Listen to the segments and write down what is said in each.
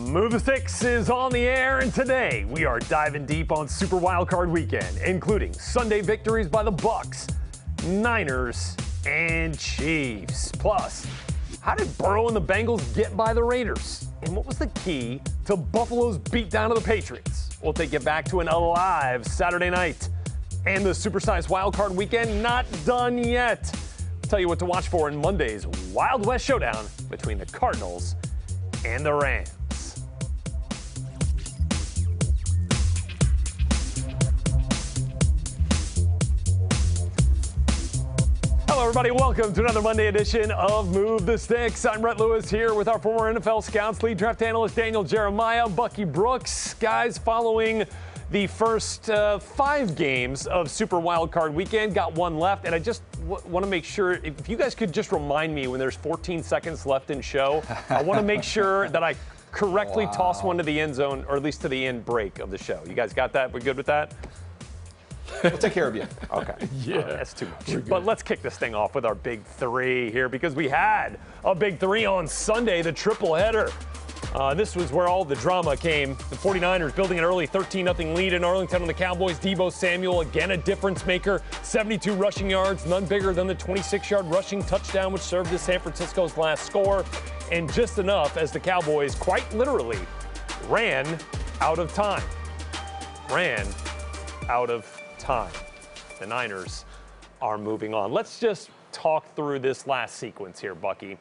Move the Sticks is on the air, and today we are diving deep on Super Wildcard Weekend, including Sunday victories by the Bucs, Niners, and Chiefs. Plus, how did Burrow and the Bengals get by the Raiders? And what was the key to Buffalo's beatdown of the Patriots? We'll take you back to an alive Saturday night. And the Supersized Wildcard Weekend not done yet. I'll tell you what to watch for in Monday's Wild West Showdown between the Cardinals and the Rams. Hello, everybody. Welcome to another Monday edition of Move the Sticks. I'm Rhett Lewis here with our former NFL scouts, lead draft analyst Daniel Jeremiah, Bucky Brooks. Guys, following the first 5 games of Super Wildcard Weekend, got one left, and I just want to make sure, if you guys could just remind me when there's 14 seconds left in show, I want to make sure that I correctly toss one to the end zone, or at least to the end break of the show. You guys got that? We good with that? We'll take care of you. Okay. Yeah. That's too much. But let's kick this thing off with our big 3 here, because we had a big 3 on Sunday, the triple header. This was where all the drama came. The 49ers building an early 13-0 lead in Arlington on the Cowboys. Deebo Samuel, again a difference maker. 72 rushing yards, none bigger than the 26-yard rushing touchdown, which served as San Francisco's last score. And just enough as the Cowboys quite literally ran out of time. Ran out of time. The Niners are moving on. Let's just talk through this last sequence here, Bucky,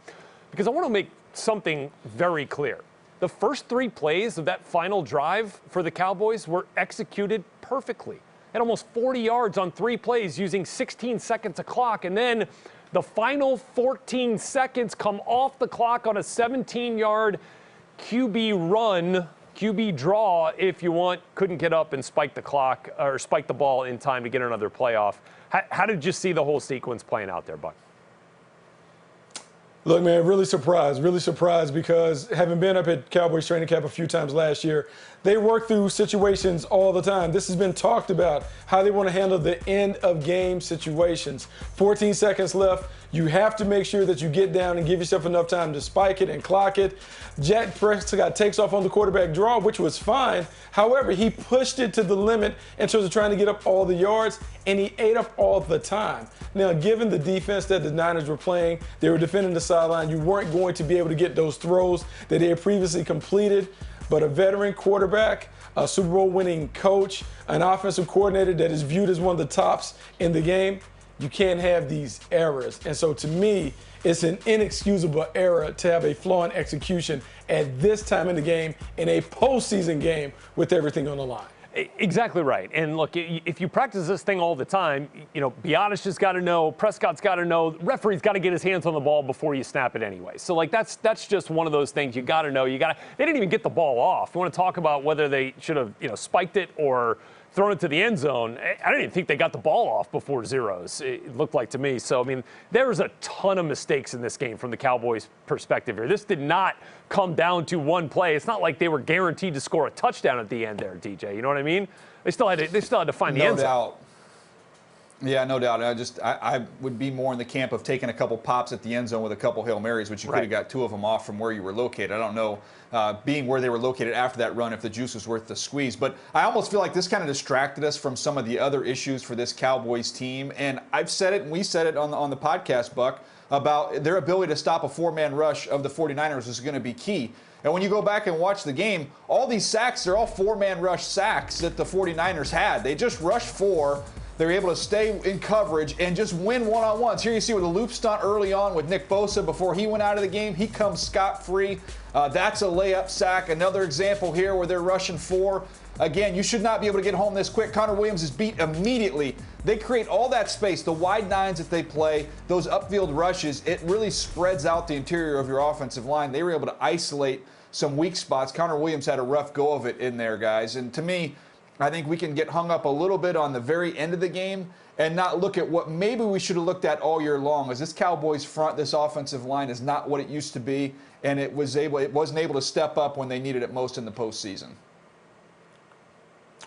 because I want to make something very clear. The first 3 plays of that final drive for the Cowboys were executed perfectly. At almost 40 yards on 3 plays using 16 seconds a clock, and then the final 14 seconds come off the clock on a 17-yard QB run, QB draw, if you want. Couldn't get up and spike the clock or spike the ball in time to get another playoff. How did you see the whole sequence playing out there, Buck? Look, man, really surprised because having been up at Cowboys training camp a few times last year, they work through situations all the time. This has been talked about, how they want to handle the end of game situations. 14 seconds left. You have to make sure that you get down and give yourself enough time to spike it and clock it. Dak Prescott takes off on the quarterback draw, which was fine. However, he pushed it to the limit in terms of trying to get up all the yards, and he ate up all the time. Now, given the defense that the Niners were playing, they were defending the sideline. You weren't going to be able to get those throws that they had previously completed. But a veteran quarterback, a Super Bowl winning coach, an offensive coordinator that is viewed as one of the tops in the game, you can't have these errors. And so to me, it's an inexcusable error to have a flaw in execution at this time in the game, in a postseason game with everything on the line. Exactly right. And look, if you practice this thing all the time, you know, Biotis has got to know, Prescott's got to know, referee's got to get his hands on the ball before you snap it anyway. So, like, that's just one of those things you got to know. They didn't even get the ball off. You want to talk about whether they should have, spiked it or thrown it to the end zone. I didn't even think they got the ball off before zeros, it looked like to me. So, I mean, there was a ton of mistakes in this game from the Cowboys' perspective here. This did not come down to one play. It's not like they were guaranteed to score a touchdown at the end there, DJ. You know what I mean? They still had to find the end zone. No doubt. Yeah, no doubt. I would be more in the camp of taking a couple pops at the end zone with a couple Hail Marys, which you could have got 2 of them off from where you were located. I don't know, being where they were located after that run, if the juice was worth the squeeze. But I almost feel like this kind of distracted us from some of the other issues for this Cowboys team. And I've said it, and we said it on the podcast, Buck, about their ability to stop a 4-man rush of the 49ers is going to be key. And when you go back and watch the game, all these sacks, they're all 4-man rush sacks that the 49ers had. They just rushed 4. They were able to stay in coverage and just win one-on-ones. Here you see with a loop stunt early on with Nick Bosa before he went out of the game. He comes scot-free. That's a layup sack. Another example here where they're rushing 4. Again, you should not be able to get home this quick. Connor Williams is beat immediately. They create all that space, the wide nines that they play, those upfield rushes. It really spreads out the interior of your offensive line. They were able to isolate some weak spots. Connor Williams had a rough go of it in there, guys. And to me, I think we can get hung up a little bit on the very end of the game and not look at what maybe we should have looked at all year long. As this Cowboys front, this offensive line is not what it used to be, and it wasn't able to step up when they needed it most in the postseason.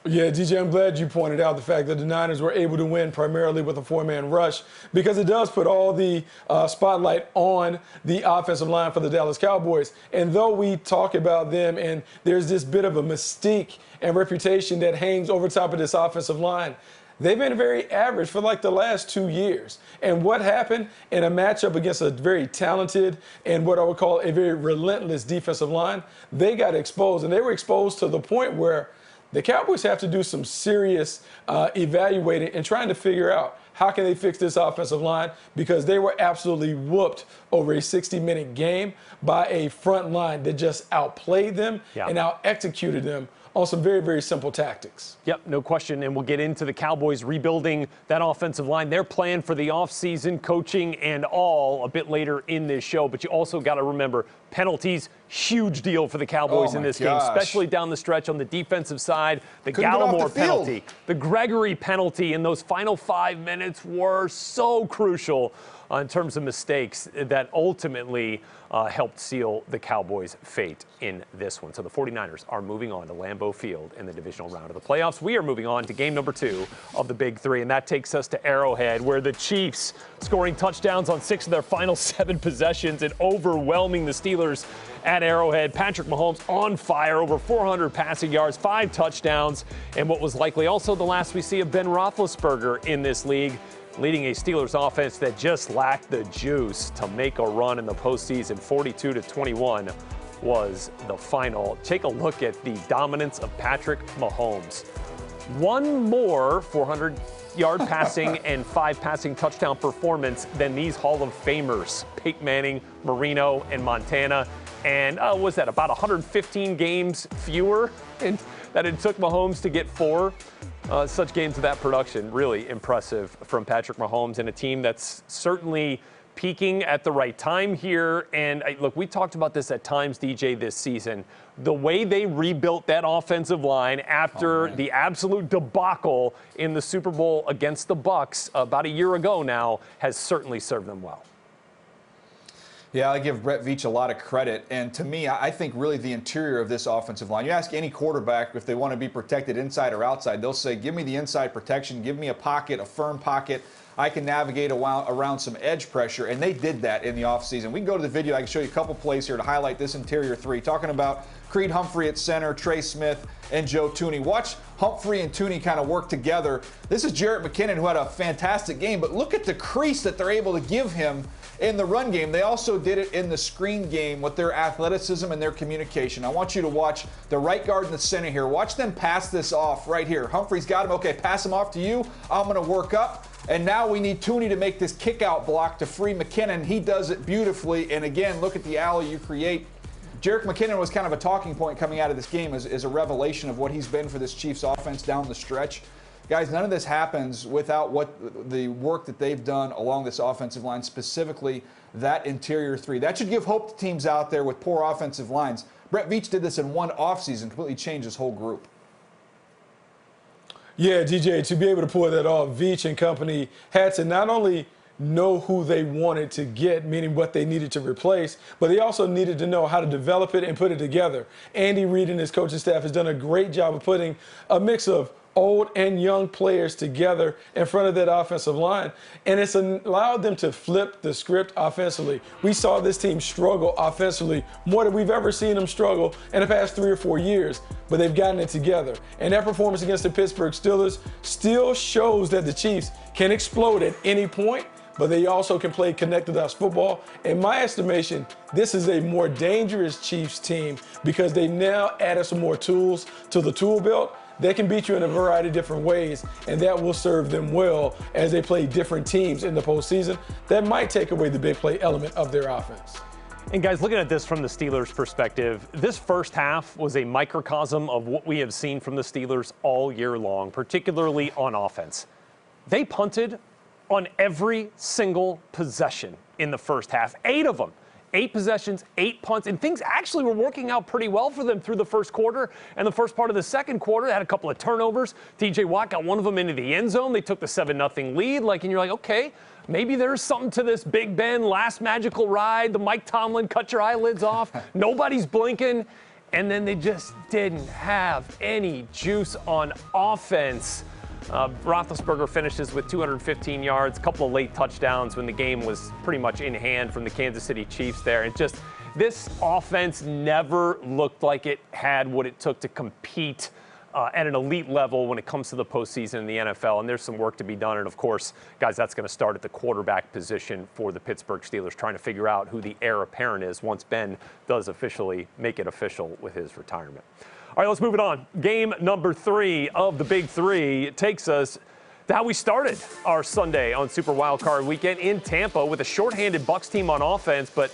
Yeah, DJ, I'm glad you pointed out the fact that the Niners were able to win primarily with a four-man rush, because it does put all the spotlight on the offensive line for the Dallas Cowboys. And though we talk about them and there's this bit of a mystique and reputation that hangs over top of this offensive line, they've been very average for like the last 2 years. And what happened in a matchup against a very talented and what I would call a very relentless defensive line, they got exposed. And they were exposed to the point where the Cowboys have to do some serious evaluating and trying to figure out how can they fix this offensive line, because they were absolutely whooped over a 60-minute game by a front line that just outplayed them and out-executed them on some very, very simple tactics. Yep, no question. And we'll get into the Cowboys rebuilding that offensive line, their plan for the offseason, coaching and all a bit later in this show. But you also got to remember, penalties, huge deal for the Cowboys in this game, especially down the stretch on the defensive side. The Gallimore penalty, the Gregory penalty in those final 5 minutes were so crucial in terms of mistakes that ultimately helped seal the Cowboys' fate in this one. So the 49ers are moving on to Lambeau Field in the divisional round of the playoffs. We are moving on to game number 2 of the Big Three, and that takes us to Arrowhead, where the Chiefs scoring touchdowns on 6 of their final 7 possessions and overwhelming the Steelers at Arrowhead. Patrick Mahomes on fire, over 400 passing yards, 5 touchdowns, and what was likely also the last we see of Ben Roethlisberger in this league, leading a Steelers offense that just lacked the juice to make a run in the postseason. 42-21 was the final. Take a look at the dominance of Patrick Mahomes. One more 400-yard passing and 5 passing touchdown performance than these Hall of Famers, Peyton Manning, Marino, and Montana. And was that about 115 games fewer that it took Mahomes to get 4 such games of that production? Really impressive from Patrick Mahomes and a team that's certainly peaking at the right time here. And look, we talked about this at times, DJ, this season. The way they rebuilt that offensive line after the absolute debacle in the Super Bowl against the Bucs about a year ago now has certainly served them well. Yeah, I give Brett Veach a lot of credit. And to me, I think really the interior of this offensive line, you ask any quarterback if they want to be protected inside or outside, they'll say, give me the inside protection, give me a pocket, a firm pocket. I can navigate around some edge pressure, and they did that in the offseason. We can go to the video. I can show you a couple plays here to highlight this interior 3. Talking about Creed Humphrey at center, Trey Smith, and Joe Thuney. Watch Humphrey and Thuney kind of work together. This is Jarrett McKinnon, who had a fantastic game, but look at the crease that they're able to give him in the run game. They also did it in the screen game with their athleticism and their communication. I want you to watch the right guard in the center here. Watch them pass this off right here. Humphrey's got him. Okay, pass him off to you. I'm going to work up. And now we need Thuney to make this kick-out block to free McKinnon. He does it beautifully. And again, look at the alley you create. Jarrett McKinnon was kind of a talking point coming out of this game as a revelation of what he's been for this Chiefs offense down the stretch. Guys, none of this happens without the work that they've done along this offensive line, specifically that interior 3. That should give hope to teams out there with poor offensive lines. Brett Veach did this in one offseason, completely changed his whole group. Yeah, DJ, to be able to pull that off, Veach and company had to not only know who they wanted to get, meaning what they needed to replace, but they also needed to know how to develop it and put it together. Andy Reid and his coaching staff has done a great job of putting a mix of old and young players together in front of that offensive line, and it's allowed them to flip the script offensively. We saw this team struggle offensively more than we've ever seen them struggle in the past 3 or 4 years, but they've gotten it together. And that performance against the Pittsburgh Steelers still shows that the Chiefs can explode at any point, but they also can play connected-us football. In my estimation, this is a more dangerous Chiefs team because they've now added some more tools to the tool belt. They can beat you in a variety of different ways, and that will serve them well as they play different teams in the postseason. That might take away the big play element of their offense. And guys, looking at this from the Steelers' perspective, this first half was a microcosm of what we have seen from the Steelers all year long, particularly on offense. They punted on every single possession in the first half, 8 of them. 8 possessions, 8 punts, and things actually were working out pretty well for them through the first quarter and the first part of the second quarter. They had a couple of turnovers. TJ Watt got one of them into the end zone. They took the 7-0 lead, and you're like, okay, maybe there's something to this Big Ben last magical ride, the Mike Tomlin cut your eyelids off, nobody's blinking. and then they just didn't have any juice on offense. Roethlisberger finishes with 215 yards, a couple of late touchdowns when the game was pretty much in hand from the Kansas City Chiefs there. And just this offense never looked like it had what it took to compete at an elite level when it comes to the postseason in the NFL, and there's some work to be done. And of course, guys, that's going to start at the quarterback position for the Pittsburgh Steelers, trying to figure out who the heir apparent is once Ben does officially make it official with his retirement. All right, let's move it on. Game number 3 of the Big Three. It takes us to how we started our Sunday on Super Wildcard Weekend in Tampa with a shorthanded Bucs team on offense, but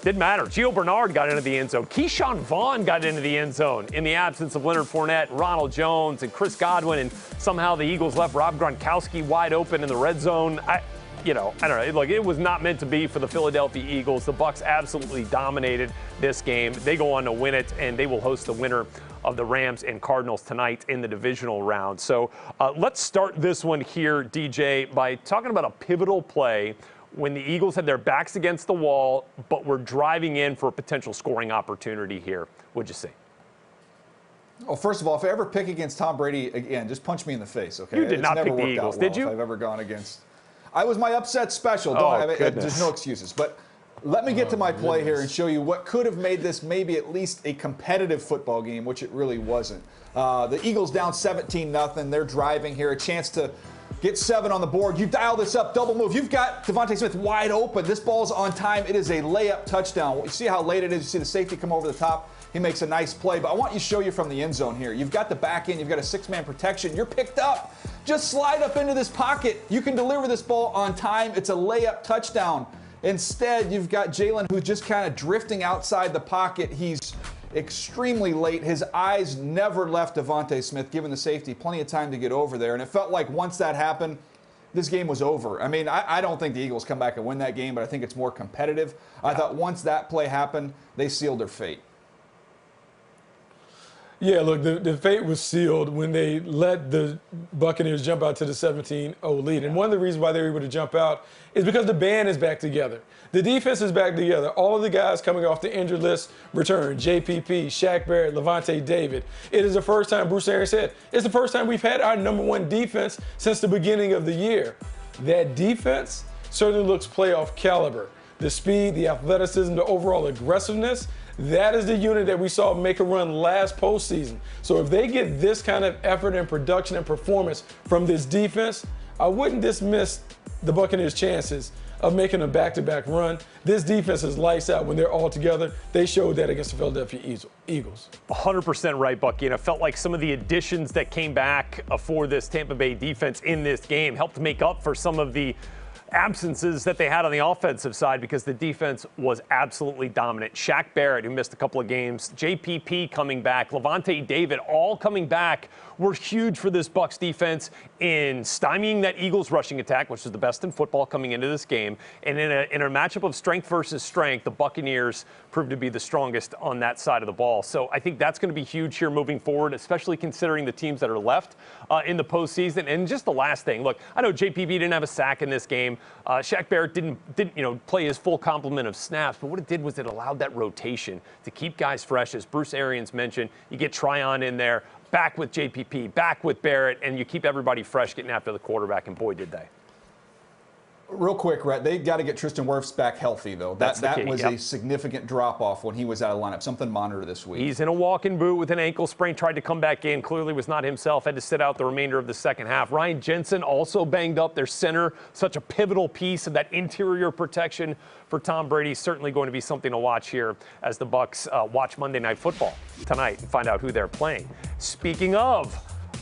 didn't matter. Gio Bernard got into the end zone. Keyshawn Vaughn got into the end zone in the absence of Leonard Fournette, Ronald Jones, and Chris Godwin, and somehow the Eagles left Rob Gronkowski wide open in the red zone. I don't know. Like, it was not meant to be for the Philadelphia Eagles. The Bucs absolutely dominated this game. They go on to win it, and they will host the winner of the Rams and Cardinals tonight in the divisional round. So let's start this one here, DJ, by talking about a pivotal play when the Eagles had their backs against the wall, but were driving in for a potential scoring opportunity here. What'd you see? Well, first of all, if I ever pick against Tom Brady again, just punch me in the face, okay? You did not pick the Eagles, did you? If I've ever gone against. I was my upset special. There's no excuses. But let me get to my play here and show you what could have made this maybe at least a competitive football game, which it really wasn't. The Eagles down 17-0. They're driving here, a chance to get 7 on the board. You dial this up, double move. You've got Devontae Smith wide open. This ball's on time. It is a layup touchdown. You see how late it is. You see the safety come over the top. He makes a nice play. But I want you to show you from the end zone here. You've got the back end. You've got a 6-man protection. You're picked up. Just slide up into this pocket. You can deliver this ball on time. It's a layup touchdown. Instead, you've got Jalen, who's just kind of drifting outside the pocket. He's extremely late. His eyes never left Devontae Smith, giving the safety plenty of time to get over there. And it felt like once that happened, this game was over. I mean, I don't think the Eagles come back and win that game, but I think it's more competitive. Yeah. I thought once that play happened, they sealed their fate. Yeah, look, the fate was sealed when they let the Buccaneers jump out to the 17-0 lead. And one of the reasons why they were able to jump out is because the band is back together. The defense is back together. All of the guys coming off the injured list return. JPP, Shaq Barrett, Levante David. It is the first time, Bruce Arians said, it's the first time we've had our #1 defense since the beginning of the year. That defense certainly looks playoff caliber. The speed, the athleticism, the overall aggressiveness, that is the unit that we saw make a run last postseason. So if they get this kind of effort and production and performance from this defense, I wouldn't dismiss the Buccaneers' chances of making a back-to-back run. This defense is lights out when they're all together. They showed that against the Philadelphia Eagles. 100% right, Bucky. And it felt like some of the additions that came back for this Tampa Bay defense in this game helped make up for some of the absences that they had on the offensive side because the defense was absolutely dominant. Shaq Barrett, who missed a couple of games, JPP coming back, Levante David, all coming back, were huge for this Bucs defense in stymieing that Eagles rushing attack, which is the best in football coming into this game. And in a matchup of strength versus strength, the Buccaneers proved to be the strongest on that side of the ball. So I think that's going to be huge here moving forward, especially considering the teams that are left in the postseason. And just the last thing, look, I know JPP didn't have a sack in this game. Shaq Barrett didn't play his full complement of snaps, but what it did was it allowed that rotation to keep guys fresh. As Bruce Arians mentioned, you get Tryon in there, back with JPP, back with Barrett, and you keep everybody fresh getting after the quarterback, and boy, did they. Real quick, Rhett, they've got to get Tristan Wirfs back healthy, though. That was a significant drop-off when he was out of the lineup. Something to monitor this week. He's in a walking boot with an ankle sprain. Tried to come back in. Clearly was not himself. Had to sit out the remainder of the second half. Ryan Jensen also banged up. Their center, such a pivotal piece of that interior protection for Tom Brady. Certainly going to be something to watch here as the Bucs watch Monday Night Football tonight and find out who they're playing. Speaking of,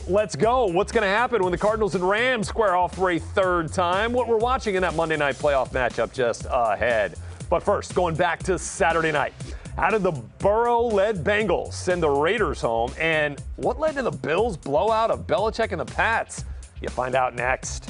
let's go. What's going to happen when the Cardinals and Rams square off for a third time? What we're watching in that Monday night playoff matchup just ahead. But first, going back to Saturday night. How did the Burrow-led Bengals send the Raiders home? And what led to the Bills' blowout of Belichick and the Pats? You'll find out next.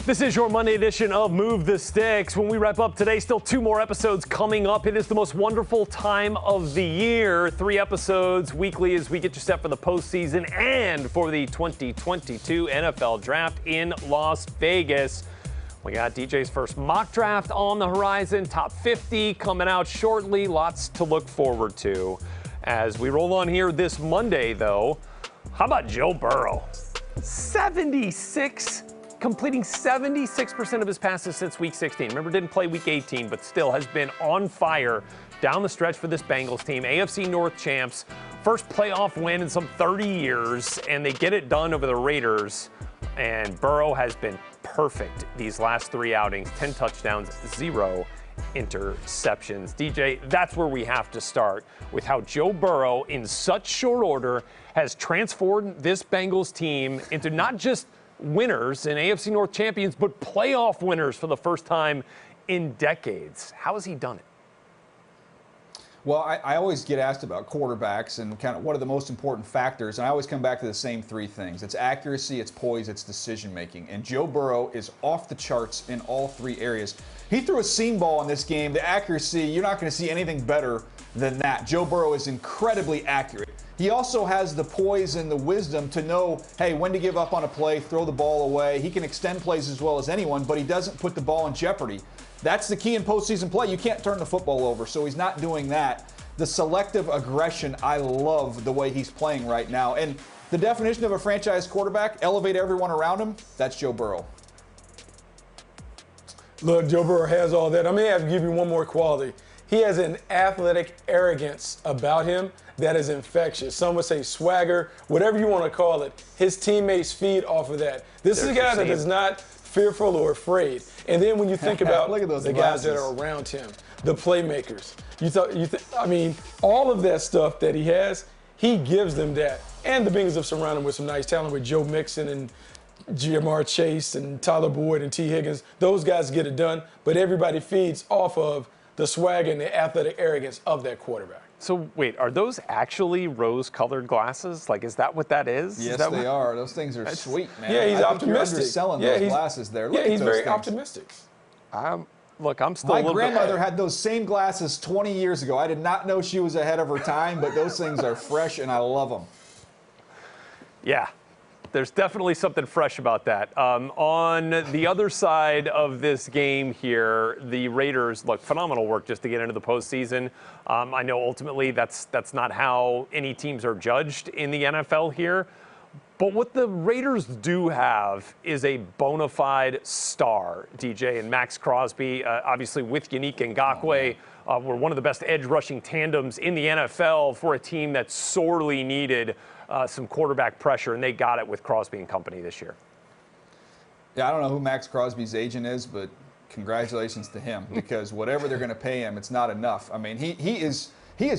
This is your Monday edition of Move the Sticks. When we wrap up today, still 2 more episodes coming up. It is the most wonderful time of the year. 3 episodes weekly as we get you set for the postseason and for the 2022 NFL Draft in Las Vegas. We got DJ's first mock draft on the horizon. Top 50 coming out shortly. Lots to look forward to. As we roll on here this Monday, though, how about Joe Burrow? Completing 76% of his passes since Week 16. Remember, didn't play Week 18, but still has been on fire down the stretch for this Bengals team. AFC North champs, first playoff win in some 30 years, and they get it done over the Raiders. And Burrow has been perfect these last 3 outings. 10 touchdowns, 0 interceptions. DJ, that's where we have to start with how Joe Burrow, in such short order, has transformed this Bengals team into not just winners and AFC North champions, but playoff winners for the first time in decades. How has he done it? Well, I always get asked about quarterbacks and kind of what are the most important factors, and I always come back to the same 3 things. It's accuracy, it's poise, it's decision-making. And Joe Burrow is off the charts in all 3 areas. He threw a seam ball in this game. The accuracy, you're not going to see anything better than that. Joe Burrow is incredibly accurate. He also has the poise and the wisdom to know, hey, when to give up on a play, throw the ball away. He can extend plays as well as anyone, but he doesn't put the ball in jeopardy. That's the key in postseason play. You can't turn the football over, so he's not doing that. The selective aggression, I love the way he's playing right now. And the definition of a franchise quarterback, elevate everyone around him, that's Joe Burrow. Look, Joe Burrow has all that. I may have to give you one more quality. He has an athletic arrogance about him that is infectious. Some would say swagger, whatever you want to call it. His teammates feed off of that. This is a guy that is not fearful or afraid. And then when you think about Look at those the glasses. guys that are around him, the playmakers, I mean, all of that stuff that he has, he gives them that. And the Bengals have surrounded him with some nice talent with Joe Mixon and Jamar Chase and Tyler Boyd and T. Higgins. Those guys get it done, but everybody feeds off of the swag and the athletic arrogance of that quarterback. So wait, are those actually rose-colored glasses? Like, is that what that is? Yes, they are. Those things are sweet, man. Yeah, he's optimistic. You're underselling those glasses there. Look yeah, he's at those very things. optimistic. Look, I'm still My a little grandmother bit. had those same glasses 20 years ago. I did not know she was ahead of her time, but those things are fresh, and I love them. Yeah. There's definitely something fresh about that. On the other side of this game here, the Raiders, look, phenomenal work just to get into the postseason. I know ultimately that's not how any teams are judged in the NFL here. But what the Raiders do have is a bona fide star, DJ, and Max Crosby, obviously with Yannick Ngakoue, were one of the best edge rushing tandems in the NFL for a team that sorely needed some quarterback pressure, and they got it with Crosby and company this year. Yeah, I don't know who Max Crosby's agent is, but congratulations to him, because whatever they're going to pay him, it's not enough. I mean, he is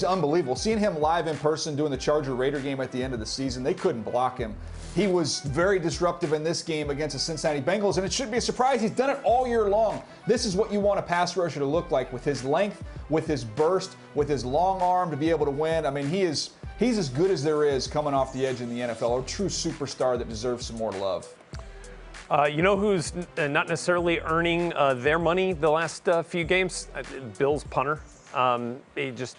unbelievable. Seeing him live in person doing the Charger-Raider game at the end of the season, they couldn't block him. He was very disruptive in this game against the Cincinnati Bengals, and it shouldn't be a surprise. He's done it all year long. This is what you want a pass rusher to look like, with his length, with his burst, with his long arm to be able to win. I mean, he's as good as there is coming off the edge in the NFL, a true superstar that deserves some more love. You know who's not necessarily earning their money the last few games? Bills punter. He just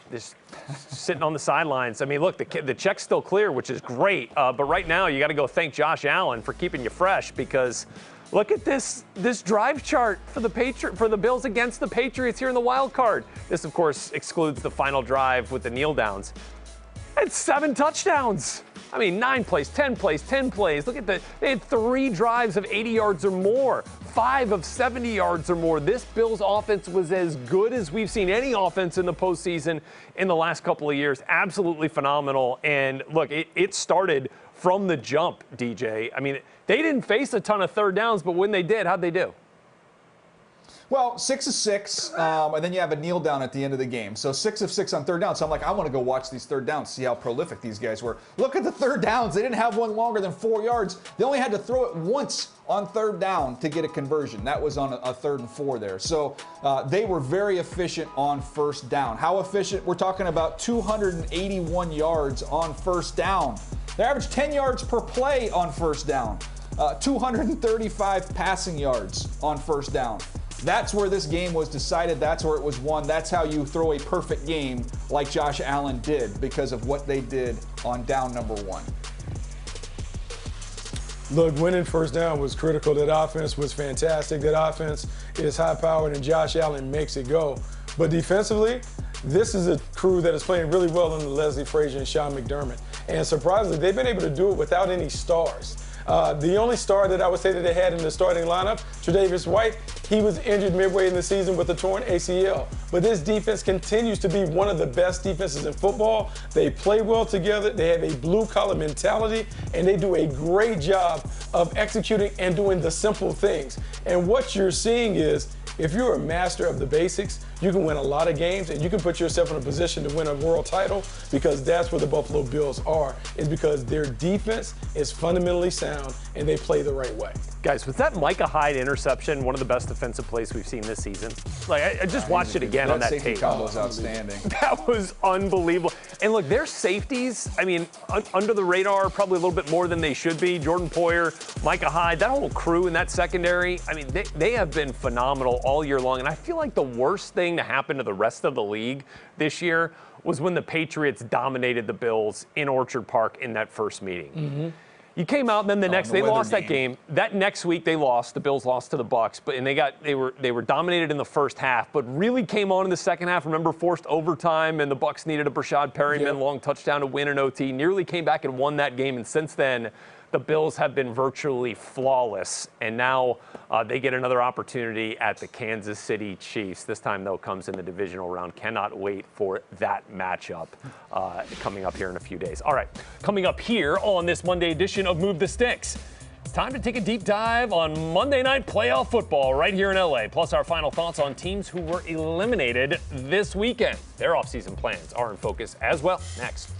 sitting on the sidelines. I mean, look, the check's still clear, which is great. But right now, you got to go thank Josh Allen for keeping you fresh, because look at this drive chart for the Bills against the Patriots here in the wild card. This, of course, excludes the final drive with the kneel downs. It's 7 touchdowns. I mean, 9 plays, 10 plays, 10 plays. Look at that. They had 3 drives of 80 yards or more, 5 of 70 yards or more. This Bills offense was as good as we've seen any offense in the postseason in the last couple of years. Absolutely phenomenal. And look, it started from the jump, DJ. I mean, they didn't face a ton of third downs, but when they did, how'd they do? Well, 6 of 6, and then you have a kneel down at the end of the game. So 6 of 6 on third down. So I'm like, I want to go watch these third downs, see how prolific these guys were. Look at the third downs. They didn't have one longer than 4 yards. They only had to throw it once on third down to get a conversion. That was on a 3rd and 4 there. So they were very efficient on first down. How efficient? We're talking about 281 yards on first down. They averaged 10 yards per play on first down. 235 passing yards on first down. That's where this game was decided. That's where it was won. That's how you throw a perfect game like Josh Allen did because of what they did on down number 1. Look, winning first down was critical. That offense was fantastic. That offense is high-powered, and Josh Allen makes it go. But defensively, this is a crew that is playing really well under Leslie Frazier and Sean McDermott. And surprisingly, they've been able to do it without any stars. The only star that I would say that they had in the starting lineup, Tre'Davious White, he was injured midway in the season with a torn ACL. But this defense continues to be one of the best defenses in football. They play well together. They have a blue-collar mentality, and they do a great job of executing and doing the simple things. And what you're seeing is, if you're a master of the basics, you can win a lot of games, and you can put yourself in a position to win a world title, because that's where the Buffalo Bills are, is because their defense is fundamentally sound and they play the right way. Guys, was that Micah Hyde interception one of the best defensive plays we've seen this season? Like, I just watched it again on that tape. Combo was outstanding. That was unbelievable. And look, their safeties, I mean, under the radar, probably a little bit more than they should be. Jordan Poyer, Micah Hyde, that whole crew in that secondary, I mean, they have been phenomenal all year long. And I feel like the worst thing to happen to the rest of the league this year was when the Patriots dominated the Bills in Orchard Park in that first meeting. Mm-hmm. You came out, and then they lost that game. That next week they lost. The Bills lost to the Bucs, but they were dominated in the first half, but really came on in the second half. Remember, forced overtime, and the Bucs needed a Brashad Perryman long touchdown to win an OT. Nearly came back and won that game, and since then, the Bills have been virtually flawless, and now they get another opportunity at the Kansas City Chiefs. This time, though, comes in the divisional round. Cannot wait for that matchup coming up here in a few days. All right, coming up here on this Monday edition of Move the Sticks, it's time to take a deep dive on Monday Night Playoff football right here in LA, plus our final thoughts on teams who were eliminated this weekend. Their offseason plans are in focus as well. Next.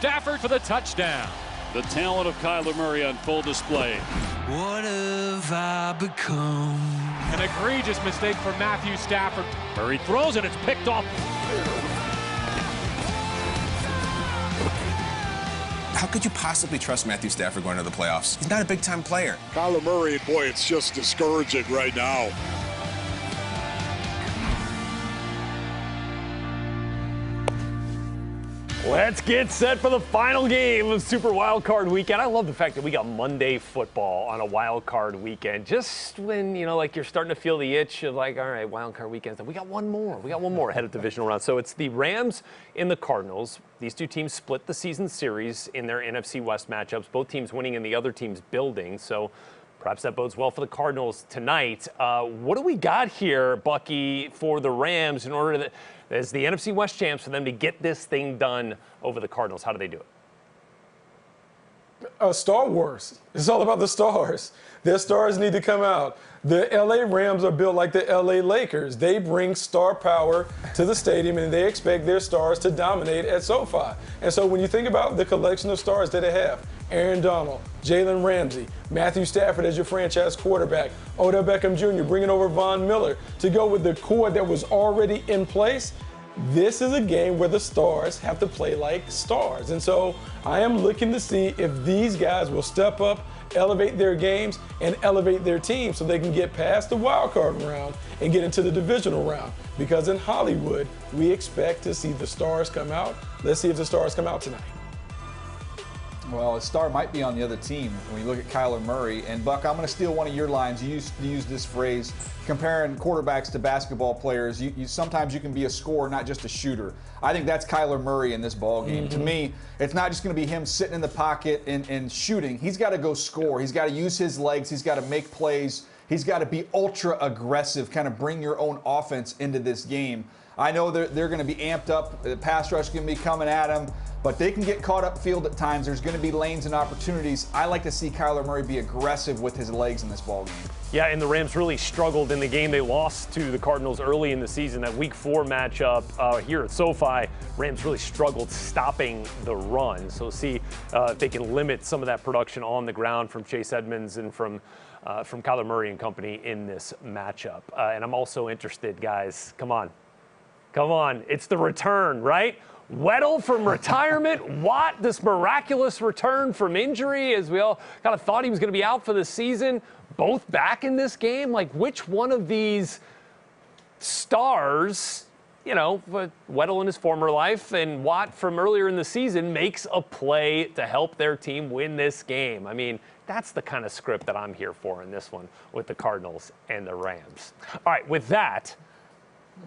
Stafford for the touchdown. The talent of Kyler Murray on full display. What have I become? An egregious mistake for Matthew Stafford. Murray throws and it's picked off. How could you possibly trust Matthew Stafford going to the playoffs? He's not a big-time player. Kyler Murray, boy, it's just discouraging right now. Let's get set for the final game of Super Wild Card Weekend. I love the fact that we got Monday football on a Wild Card Weekend. Just when, like you're starting to feel the itch of like, all right, Wild Card Weekend. We got one more. We got one more ahead of Divisional round. So it's the Rams and the Cardinals. These two teams split the season series in their NFC West matchups. Both teams winning and the other teams building. So perhaps that bodes well for the Cardinals tonight. What do we got here, Bucky, for the Rams in order to, as the NFC West champs, for them to get this thing done over the Cardinals? How do they do it? Star Wars. It's all about the stars. Their stars need to come out. The LA Rams are built like the LA Lakers. They bring star power to the stadium, and they expect their stars to dominate at SoFi. And so when you think about the collection of stars that they have, Aaron Donald, Jalen Ramsey, Matthew Stafford as your franchise quarterback, Odell Beckham Jr., bringing over Von Miller to go with the core that was already in place. This is a game where the stars have to play like stars. And so I am looking to see if these guys will step up, elevate their games, and elevate their team so they can get past the wild card round and get into the divisional round. Because in Hollywood, we expect to see the stars come out. Let's see if the stars come out tonight. Well, a star might be on the other team when you look at Kyler Murray. And, Buck, I'm going to steal one of your lines. You used to use this phrase, comparing quarterbacks to basketball players. Sometimes you can be a scorer, not just a shooter. I think that's Kyler Murray in this ballgame. To me, it's not just going to be him sitting in the pocket and shooting. He's got to go score. He's got to use his legs. He's got to make plays. He's got to be ultra aggressive, kind of bring your own offense into this game. I know they're going to be amped up. The pass rush is going to be coming at them, but they can get caught up field at times. There's going to be lanes and opportunities. I like to see Kyler Murray be aggressive with his legs in this ballgame. Yeah, and the Rams really struggled in the game. They lost to the Cardinals early in the season. That Week 4 matchup here at SoFi, Rams really struggled stopping the run. So see if they can limit some of that production on the ground from Chase Edmonds and from Kyler Murray and company in this matchup. And I'm also interested, guys, come on, it's the return, right? Weddle from retirement, Watt, this miraculous return from injury, as we all kind of thought he was going to be out for the season, both back in this game. Like, which one of these stars, Weddle in his former life and Watt from earlier in the season, makes a play to help their team win this game? I mean, that's the kind of script that I'm here for in this one with the Cardinals and the Rams. All right, with that,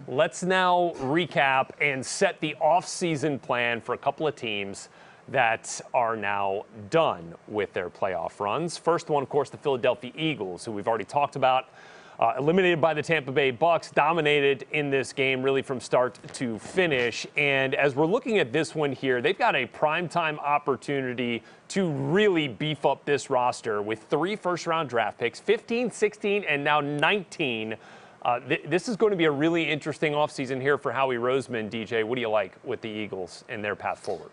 let's now recap and set the offseason plan for a couple of teams that are now done with their playoff runs. First one, of course, the Philadelphia Eagles, who we've already talked about, eliminated by the Tampa Bay Bucs, dominated in this game really from start to finish. And as we're looking at this one here, they've got a primetime opportunity to really beef up this roster with 3 first-round draft picks, 15, 16, and now 19. This is going to be a really interesting offseason here for Howie Roseman. DJ, what do you like with the Eagles and their path forward?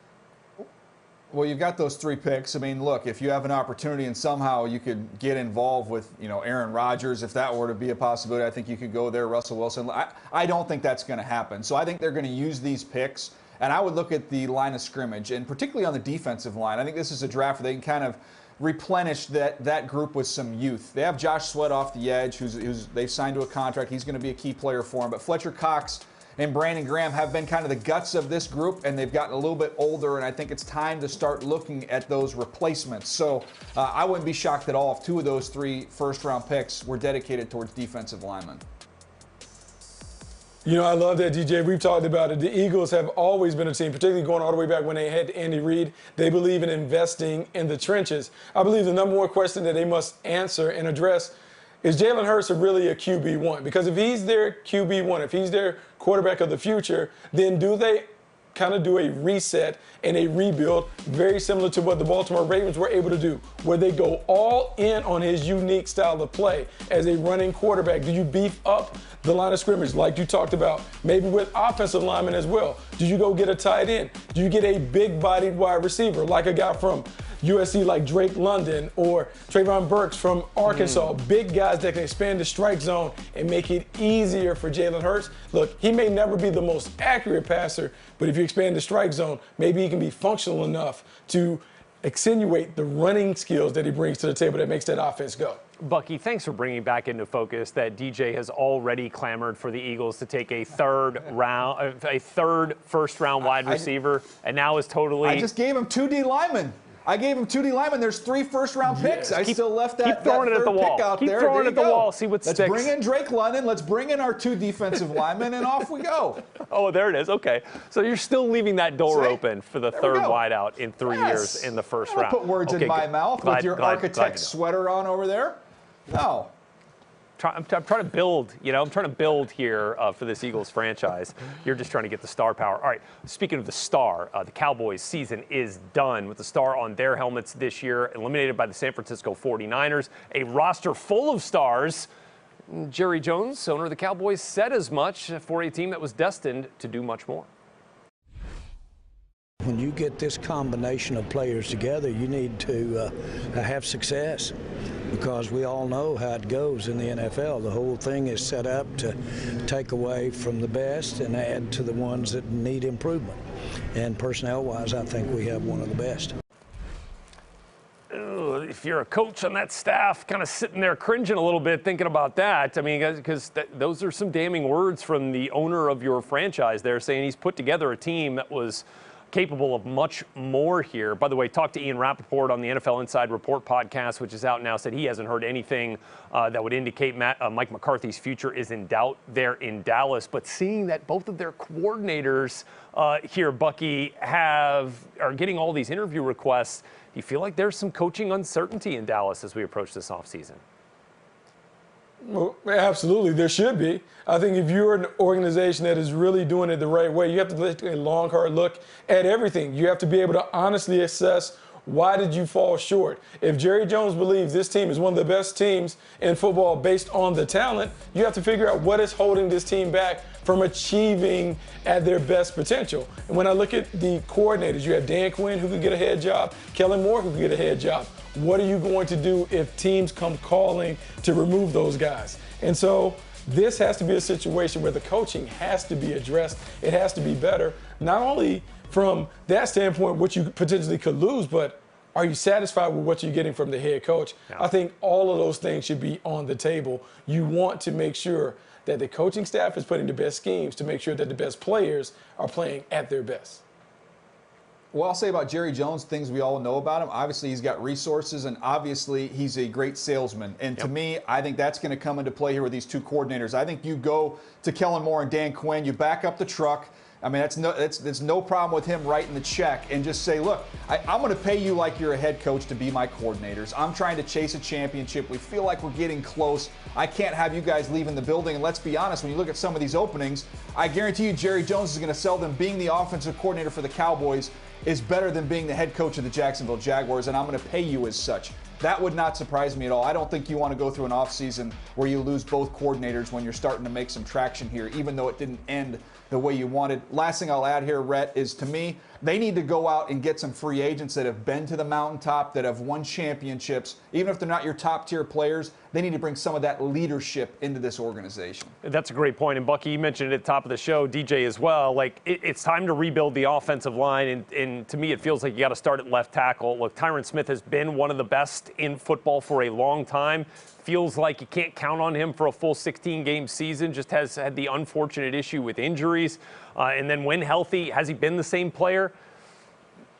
Well, you've got those 3 picks. I mean, look, if you have an opportunity and somehow you could get involved with, Aaron Rodgers, if that were to be a possibility, I think you could go there, Russell Wilson. I don't think that's going to happen. So I think they're going to use these picks, and I would look at the line of scrimmage, and particularly on the defensive line. I think this is a draft where they can kind of replenish that group with some youth. They have Josh Sweat off the edge, who's they've signed to a contract. He's going to be a key player for them. But Fletcher Cox and Brandon Graham have been kind of the guts of this group, and they've gotten a little bit older, and I think it's time to start looking at those replacements. So I wouldn't be shocked at all if 2 of those 3 first-round picks were dedicated towards defensive linemen. I love that, DJ. We've talked about it. The Eagles have always been a team, particularly going all the way back when they had Andy Reid. They believe in investing in the trenches. I believe the number one question that they must answer and address is Jalen Hurts really a QB1? Because if he's their QB1, if he's their quarterback of the future, then do they kind of do a reset and a rebuild very similar to what the Baltimore Ravens were able to do, where they go all in on his unique style of play as a running quarterback? Do you beef up the line of scrimmage like you talked about, maybe with offensive linemen as well? Do you go get a tight end? Do you get a big-bodied wide receiver like a guy from USC like Drake London or Trayvon Burks from Arkansas? Big guys that can expand the strike zone and make it easier for Jalen Hurts. Look, he may never be the most accurate passer, but if you expand the strike zone, maybe he can be functional enough to accentuate the running skills that he brings to the table that makes that offense go. Bucky, thanks for bringing back into focus that DJ has already clamored for the Eagles to take a third first-round wide receiver, and now is totally. I just gave him 2 D linemen. There's 3 first-round picks. I still left that throwing it at the wall. Pick out keep there. throwing there it at the wall. See what Let's sticks. Bring in Drake London. Let's bring in our 2 defensive linemen, and off we go. Oh, there it is. Okay, so you're still leaving that door open for the third wideout in 3 years in the first round. Don't put words in my mouth with your architect sweater on over there. No. I'm trying to build, I'm trying to build here for this Eagles franchise. You're just trying to get the star power. All right, speaking of the star, the Cowboys season is done with the star on their helmets this year, eliminated by the San Francisco 49ers. A roster full of stars. Jerry Jones, owner of the Cowboys, said as much for a team that was destined to do much more. When you get this combination of players together, you need to have success, because we all know how it goes in the NFL. The whole thing is set up to take away from the best and add to the ones that need improvement. And personnel-wise, I think we have one of the best. If you're a coach on that staff, kind of sitting there cringing a little bit thinking about that, I mean, because those are some damning words from the owner of your franchise there, saying he's put together a team that was capable of much more here. By the way, talked to Ian Rappaport on the NFL Inside Report podcast, which is out now, said he hasn't heard anything that would indicate Mike McCarthy's future is in doubt there in Dallas. But seeing that both of their coordinators here, Bucky, are getting all these interview requests, do you feel like there's some coaching uncertainty in Dallas as we approach this offseason? Well, absolutely, there should be. I think if you're an organization that is really doing it the right way, you have to take a long, hard look at everything. You have to be able to honestly assess, why did you fall short? If Jerry Jones believes this team is one of the best teams in football based on the talent, you have to figure out what is holding this team back from achieving at their best potential. And when I look at the coordinators, you have Dan Quinn, who could get a head job, Kellen Moore, who could get a head job. What are you going to do if teams come calling to remove those guys? And so this has to be a situation where the coaching has to be addressed. It has to be better, not only from that standpoint, what you potentially could lose, but are you satisfied with what you're getting from the head coach? Yeah. I think all of those things should be on the table. You want to make sure that the coaching staff is putting the best schemes to make sure that the best players are playing at their best. Well, I'll say about Jerry Jones, things we all know about him. Obviously, he's got resources, and obviously, he's a great salesman. And to me, I think that's going to come into play here with these 2 coordinators. I think you go to Kellen Moore and Dan Quinn, you back up the truck. I mean, that's no problem with him writing the check and just say, look, I'm going to pay you like you're a head coach to be my coordinators. I'm trying to chase a championship. We feel like we're getting close. I can't have you guys leaving the building. And let's be honest, when you look at some of these openings, I guarantee you Jerry Jones is going to sell them being the offensive coordinator for the Cowboys is better than being the head coach of the Jacksonville Jaguars, and I'm going to pay you as such. That would not surprise me at all. I don't think you want to go through an offseason where you lose both coordinators when you're starting to make some traction here, even though it didn't end the way you wanted. Last thing I'll add here, Rhett, is to me, they need to go out and get some free agents that have been to the mountaintop, that have won championships. Even if they're not your top-tier players, they need to bring some of that leadership into this organization. That's a great point. And, Bucky, you mentioned it at the top of the show, DJ as well. Like, it's time to rebuild the offensive line. And to me, it feels like you got to start at left tackle. Look, Tyron Smith has been one of the best in football for a long time. Feels like you can't count on him for a full 16-game season. Just has had the unfortunate issue with injuries. And then when healthy, has he been the same player?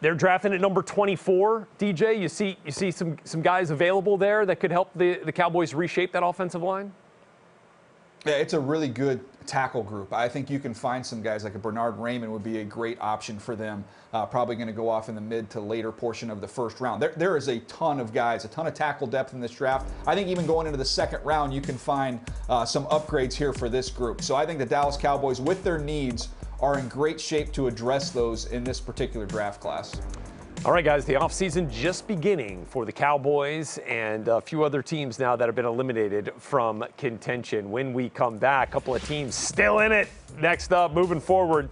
They're drafting at number 24. DJ, you see some guys available there that could help the Cowboys reshape that offensive line? Yeah, it's a really good tackle group. I think you can find some guys like a Bernard Raymond would be a great option for them. Probably going to go off in the mid to later portion of the first round. There is a ton of guys, a ton of tackle depth in this draft. I think even going into the second round, you can find some upgrades here for this group. So I think the Dallas Cowboys, with their needs, are in great shape to address those in this particular draft class. All right, guys, the offseason just beginning for the Cowboys and a few other teams now that have been eliminated from contention. When we come back, a couple of teams still in it. Next up, moving forward,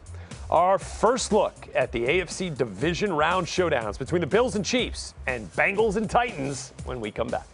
our first look at the AFC Division Round showdowns between the Bills and Chiefs and Bengals and Titans when we come back.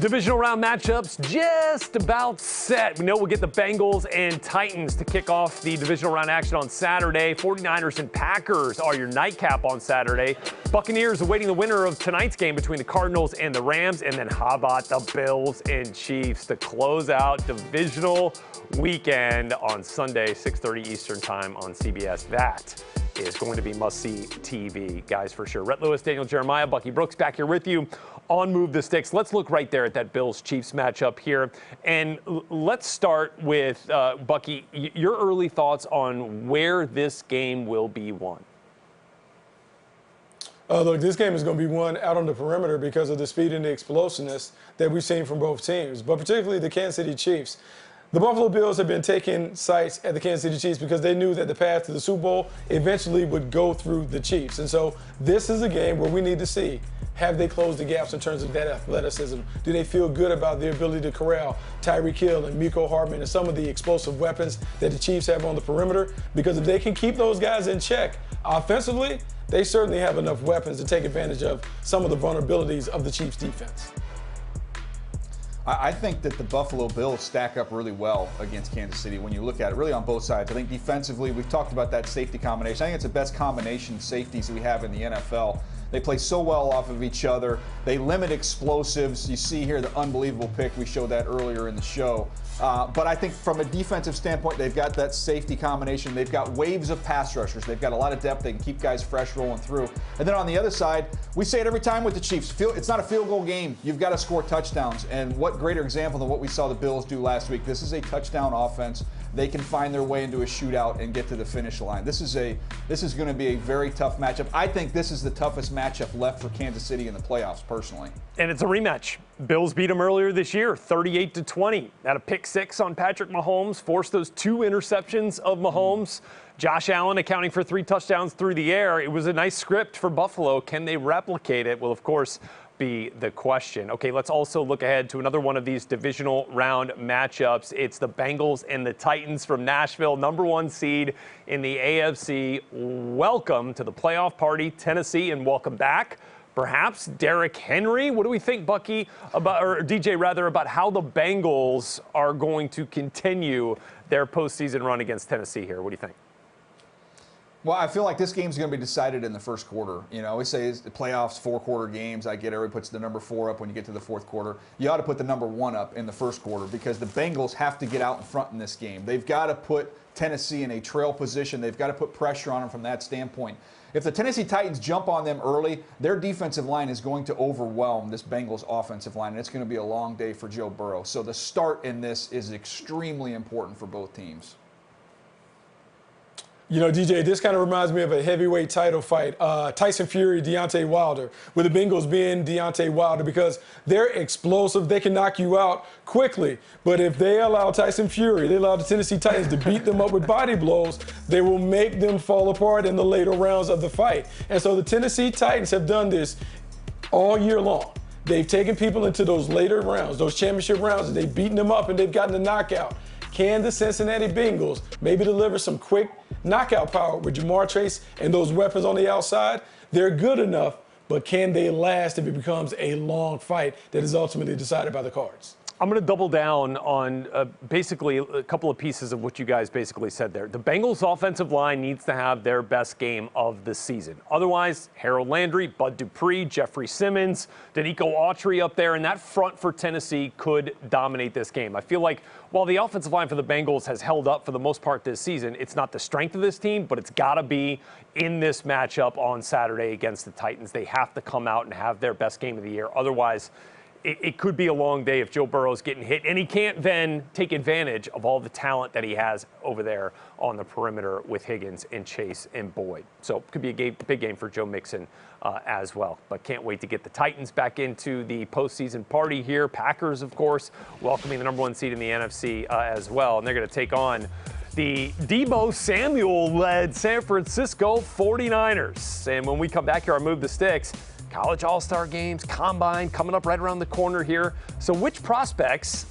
Divisional round matchups just about set. We know we'll get the Bengals and Titans to kick off the divisional round action on Saturday. 49ers and Packers are your nightcap on Saturday. Buccaneers awaiting the winner of tonight's game between the Cardinals and the Rams. And then how about the Bills and Chiefs to close out divisional weekend on Sunday, 6:30 Eastern time on CBS. That is going to be must-see TV, guys, for sure. Rhett Lewis, Daniel Jeremiah, Bucky Brooks back here with you on Move the Sticks. Let's look right there at that Bills-Chiefs matchup here. And let's start with, Bucky, your early thoughts on where this game will be won. Look, this game is going to be won out on the perimeter because of the speed and the explosiveness that we've seen from both teams, but particularly the Kansas City Chiefs. The Buffalo Bills have been taking sights at the Kansas City Chiefs because they knew that the path to the Super Bowl eventually would go through the Chiefs. And so this is a game where we need to see, have they closed the gaps in terms of that athleticism? Do they feel good about their ability to corral Tyreek Hill and Mecole Hardman and some of the explosive weapons that the Chiefs have on the perimeter? Because if they can keep those guys in check offensively, they certainly have enough weapons to take advantage of some of the vulnerabilities of the Chiefs' defense. I think that the Buffalo Bills stack up really well against Kansas City when you look at it, really on both sides. I think defensively, we've talked about that safety combination. I think it's the best combination of safeties we have in the NFL. They play so well off of each other. They limit explosives. You see here the unbelievable pick. We showed that earlier in the show. But I think from a defensive standpoint, they've got that safety combination. They've got waves of pass rushers. They've got a lot of depth. They can keep guys fresh rolling through. And then on the other side, we say it every time with the Chiefs. It's not a field goal game. You've got to score touchdowns. And what greater example than what we saw the Bills do last week. This is a touchdown offense. They can find their way into a shootout and get to the finish line. This is going to be a very tough matchup. I think this is the toughest matchup left for Kansas City in the playoffs, personally. And it's a rematch. Bills beat them earlier this year, 38-20. Had a pick six on Patrick Mahomes, forced those 2 interceptions of Mahomes. Josh Allen accounting for 3 touchdowns through the air. It was a nice script for Buffalo. Can they replicate it? Well, of course, be the question. Okay, let's also look ahead to another one of these divisional round matchups. It's the Bengals and the Titans from Nashville, #1 seed in the AFC. Welcome to the playoff party, Tennessee, and welcome back. Perhaps Derrick Henry. What do we think, Bucky, about, or DJ rather, about how the Bengals are going to continue their postseason run against Tennessee here? What do you think? Well, I feel like this game's going to be decided in the first quarter. You know, we say the playoffs, 4-quarter games. I get everybody puts the number 4 up when you get to the fourth quarter. You ought to put the number 1 up in the first quarter because the Bengals have to get out in front in this game. They've got to put Tennessee in a trail position. They've got to put pressure on them from that standpoint. If the Tennessee Titans jump on them early, their defensive line is going to overwhelm this Bengals offensive line, and it's going to be a long day for Joe Burrow. So the start in this is extremely important for both teams. You know, DJ, this kind of reminds me of a heavyweight title fight, Tyson Fury, Deontay Wilder, with the Bengals being Deontay Wilder because they're explosive. They can knock you out quickly. But if they allow Tyson Fury, they allow the Tennessee Titans to beat them up with body blows, they will make them fall apart in the later rounds of the fight. And so the Tennessee Titans have done this all year long. They've taken people into those later rounds, those championship rounds, and they've beaten them up and they've gotten the knockout. Can the Cincinnati Bengals maybe deliver some quick knockout power with Jamar Chase and those weapons on the outside? They're good enough, but can they last if it becomes a long fight that is ultimately decided by the cards? I'm going to double down on basically a couple of pieces of what you guys basically said there. The Bengals offensive line needs to have their best game of the season. Otherwise, Harold Landry, Bud Dupree, Jeffrey Simmons, Danico Autry up there, and that front for Tennessee could dominate this game. I feel like while the offensive line for the Bengals has held up for the most part this season, it's not the strength of this team, but it's got to be in this matchup on Saturday against the Titans. They have to come out and have their best game of the year. Otherwise, it could be a long day if Joe Burrow's getting hit, and he can't then take advantage of all the talent that he has over there on the perimeter with Higgins and Chase and Boyd. So it could be a big game for Joe Mixon as well. But can't wait to get the Titans back into the postseason party here. Packers, of course, welcoming the #1 seed in the NFC as well, and they're going to take on the Deebo Samuel-led San Francisco 49ers. And when we come back here on Move the Sticks, college all-star games, combine coming up right around the corner here. So which prospects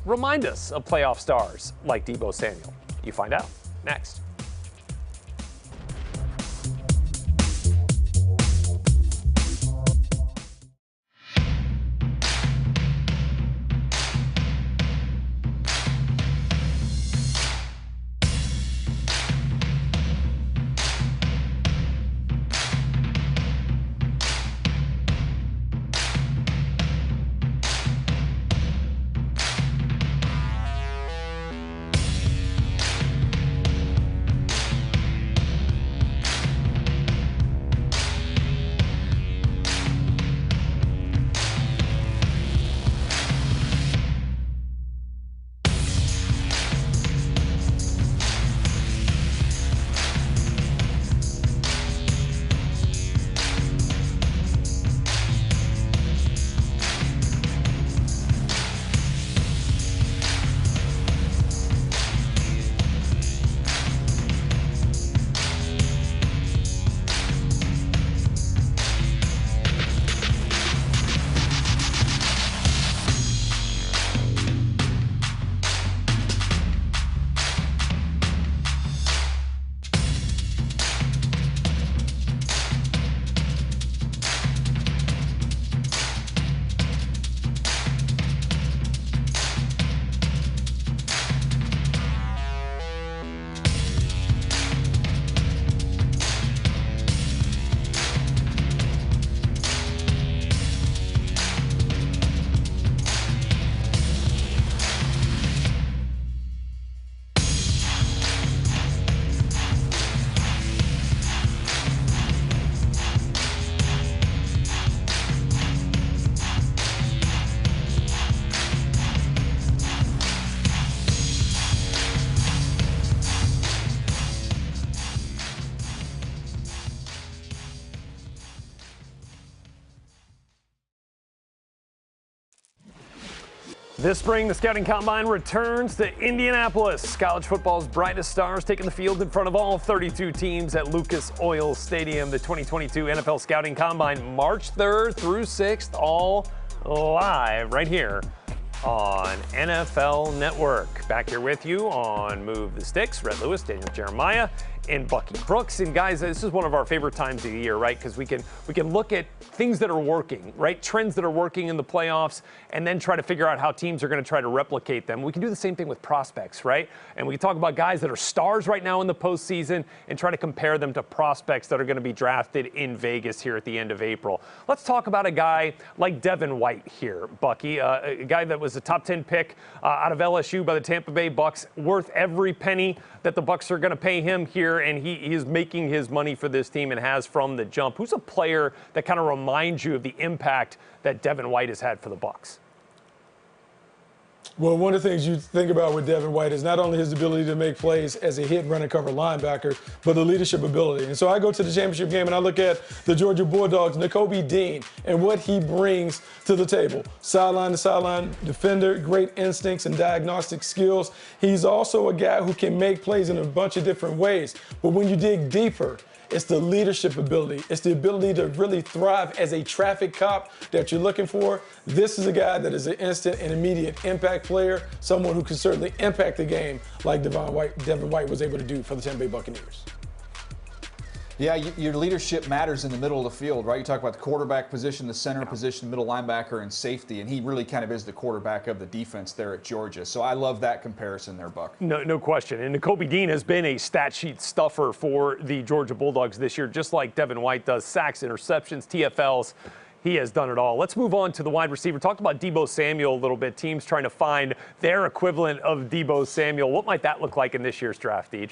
remind us of playoff stars like Deebo Samuel? You find out next. This spring, the Scouting Combine returns to Indianapolis. College football's brightest stars taking the field in front of all 32 teams at Lucas Oil Stadium. The 2022 NFL Scouting Combine, March 3rd through 6th, all live right here on NFL Network. Back here with you on Move the Sticks, Rhett Lewis, Daniel Jeremiah, and Bucky Brooks. And guys, this is one of our favorite times of the year, right? Because we can look at things that are working, right? Trends that are working in the playoffs, and then try to figure out how teams are going to try to replicate them. We can do the same thing with prospects, right? And we can talk about guys that are stars right now in the postseason and try to compare them to prospects that are going to be drafted in Vegas here at the end of April. Let's talk about a guy like Devin White here, Bucky, a guy that was a top 10 pick out of LSU by the Tampa Bay Bucks, worth every penny that the Bucks are going to pay him here, and he is making his money for this team and has from the jump. Who's a player that kind of reminds you of the impact that Devin White has had for the Bucks? Well, one of the things you think about with Devin White is not only his ability to make plays as a hit, run, and cover linebacker, but the leadership ability. And so I go to the championship game and I look at the Georgia Bulldogs, Nakobe Dean, and what he brings to the table. Sideline to sideline defender, great instincts and diagnostic skills. He's also a guy who can make plays in a bunch of different ways. But when you dig deeper, it's the leadership ability. It's the ability to really thrive as a traffic cop that you're looking for. This is a guy that is an instant and immediate impact player, someone who can certainly impact the game like Devin White was able to do for the Tampa Bay Buccaneers. Yeah, your leadership matters in the middle of the field, right? You talk about the quarterback position, the center position, middle linebacker, and safety, and he really kind of is the quarterback of the defense there at Georgia. So I love that comparison there, Buck. No question. And Nakobe Dean has been a stat sheet stuffer for the Georgia Bulldogs this year, just like Devin White does. Sacks, interceptions, TFLs. He has done it all. Let's move on to the wide receiver. Talked about Deebo Samuel a little bit. Teams trying to find their equivalent of Deebo Samuel. What might that look like in this year's draft, Deej?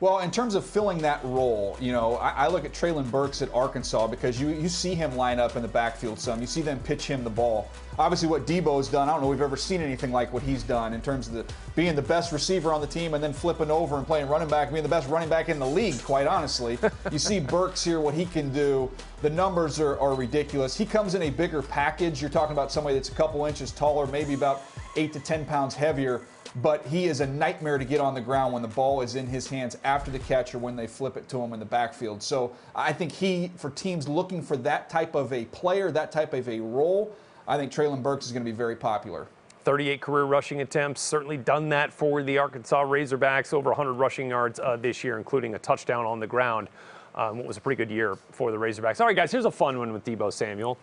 Well, in terms of filling that role, you know, I look at Treylon Burks at Arkansas because you see him line up in the backfield some. You see them pitch him the ball. Obviously, what Deebo's done, I don't know we've ever seen anything like what he's done in terms of being the best receiver on the team and then flipping over and playing running back, being the best running back in the league, quite honestly. You see Burks here, what he can do. The numbers are ridiculous. He comes in a bigger package. You're talking about somebody that's a couple inches taller, maybe about 8 to 10 pounds heavier. But he is a nightmare to get on the ground when the ball is in his hands after the catch or when they flip it to him in the backfield. So I think for teams looking for that type of a player, that type of a role, I think Treylon Burks is going to be very popular. 38 career rushing attempts, certainly done that for the Arkansas Razorbacks, over 100 rushing yards this year, including a touchdown on the ground. What was a pretty good year for the Razorbacks. All right, guys, here's a fun one with Deebo Samuel.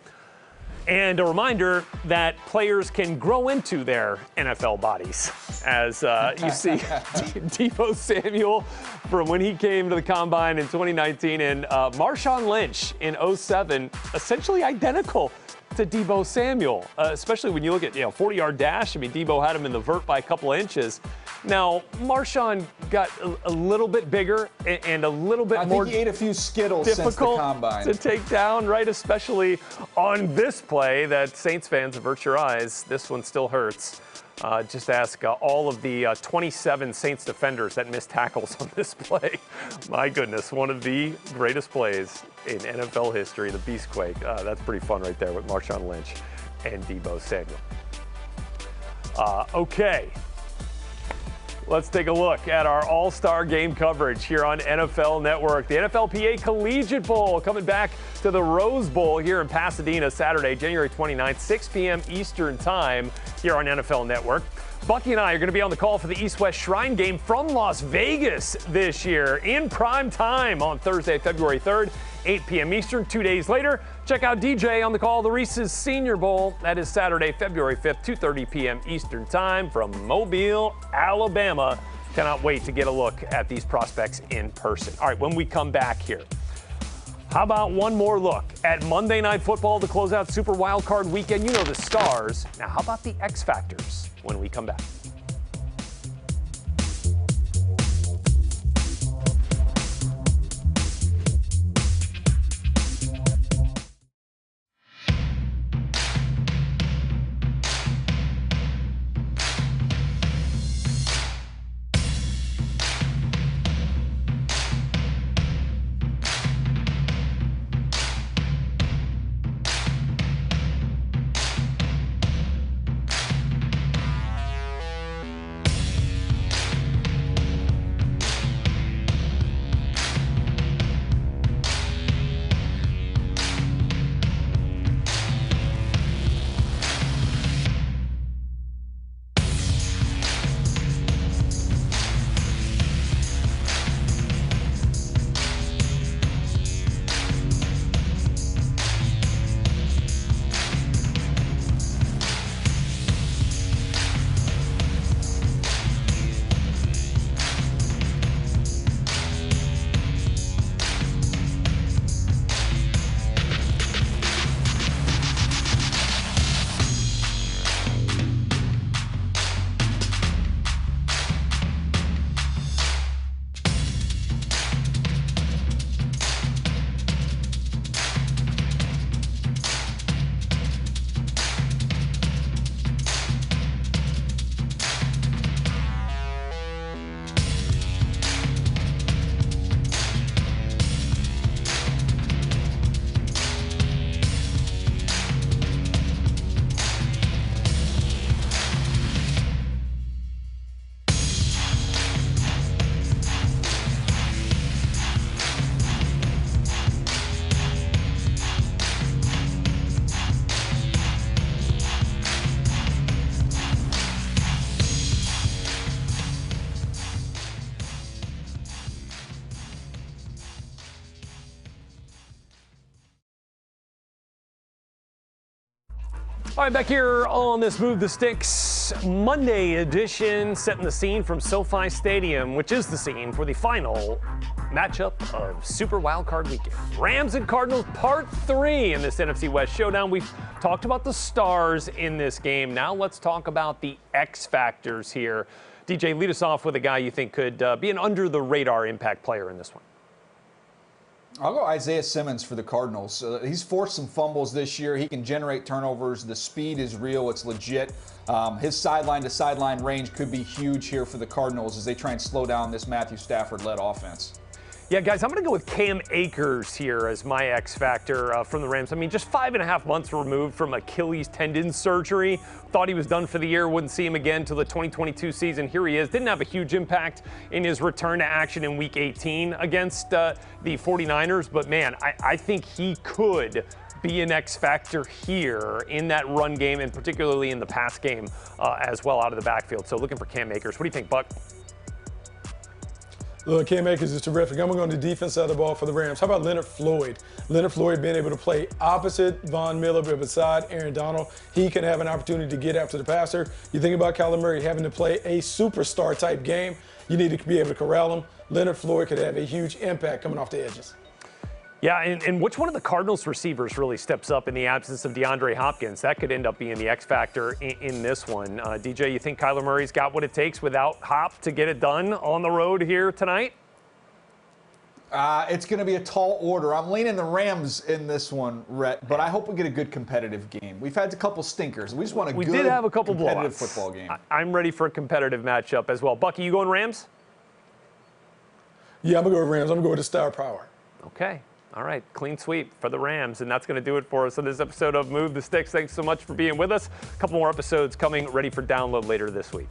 And a reminder that players can grow into their NFL bodies. As you see Deebo Samuel from when he came to the Combine in 2019 and Marshawn Lynch in 2007, essentially identical to Deebo Samuel, especially when you look at 40-yard dash. I mean, Deebo had him in the vert by a couple of inches. Now, Marshawn got a little bit bigger and a little bit more he ate a few Skittles difficult since the Combine to take down, right? Especially on this play that Saints fans, avert your eyes. This one still hurts. Just ask all of the 27 Saints defenders that missed tackles on this play. My goodness, one of the greatest plays in NFL history, the Beastquake. That's pretty fun right there with Marshawn Lynch and Deebo Samuel. Okay. Let's take a look at our all-star game coverage here on NFL Network. The NFLPA Collegiate Bowl coming back to the Rose Bowl here in Pasadena Saturday, January 29th, 6 p.m. Eastern Time here on NFL Network. Bucky and I are going to be on the call for the East-West Shrine game from Las Vegas this year in prime time on Thursday, February 3rd, 8 p.m. Eastern. 2 days later, check out DJ on the call, the Reese's Senior Bowl. That is Saturday, February 5th, 2:30 p.m. Eastern Time from Mobile, Alabama. Cannot wait to get a look at these prospects in person. All right, when we come back here, how about one more look at Monday Night Football to close out Super Wildcard Weekend? You know the stars. Now, how about the X Factors when we come back? All right, back here on this Move the Sticks Monday edition, setting the scene from SoFi Stadium, which is the scene for the final matchup of Super Wildcard Weekend. Rams and Cardinals, Part 3 in this NFC West showdown. We've talked about the stars in this game. Now let's talk about the X factors here. DJ, lead us off with a guy you think could be an under-the-radar impact player in this one. I'll go Isaiah Simmons for the Cardinals. He's forced some fumbles this year. He can generate turnovers. The speed is real. It's legit. His sideline-to-sideline range could be huge here for the Cardinals as they try and slow down this Matthew Stafford-led offense. Yeah, guys, I'm going to go with Cam Akers here as my X factor from the Rams. I mean, just 5.5 months removed from Achilles tendon surgery. Thought he was done for the year, wouldn't see him again till the 2022 season. Here he is. Didn't have a huge impact in his return to action in Week 18 against the 49ers. But, man, I think he could be an X factor here in that run game and particularly in the pass game as well out of the backfield. So looking for Cam Akers. What do you think, Buck? Look, Cam Akers is terrific. I'm going to go on the defense side of the ball for the Rams. How about Leonard Floyd? Leonard Floyd being able to play opposite Von Miller, but beside Aaron Donald. He can have an opportunity to get after the passer. You think about Kyler Murray having to play a superstar type game. You need to be able to corral him. Leonard Floyd could have a huge impact coming off the edges. Yeah, and which one of the Cardinals receivers really steps up in the absence of DeAndre Hopkins? That could end up being the X factor in this one. DJ, you think Kyler Murray's got what it takes without Hop to get it done on the road here tonight? It's going to be a tall order. I'm leaning the Rams in this one, Rhett, but I hope we get a good competitive game. We've had a couple stinkers. We just want We did have a couple competitive blowouts. football game. I'm ready for a competitive matchup as well. Bucky, you going Rams? Yeah, I'm going to go with Rams. I'm going to go with the star power. Okay. All right, clean sweep for the Rams, and that's going to do it for us on this episode of Move the Sticks. Thanks so much for being with us. A couple more episodes coming ready for download later this week.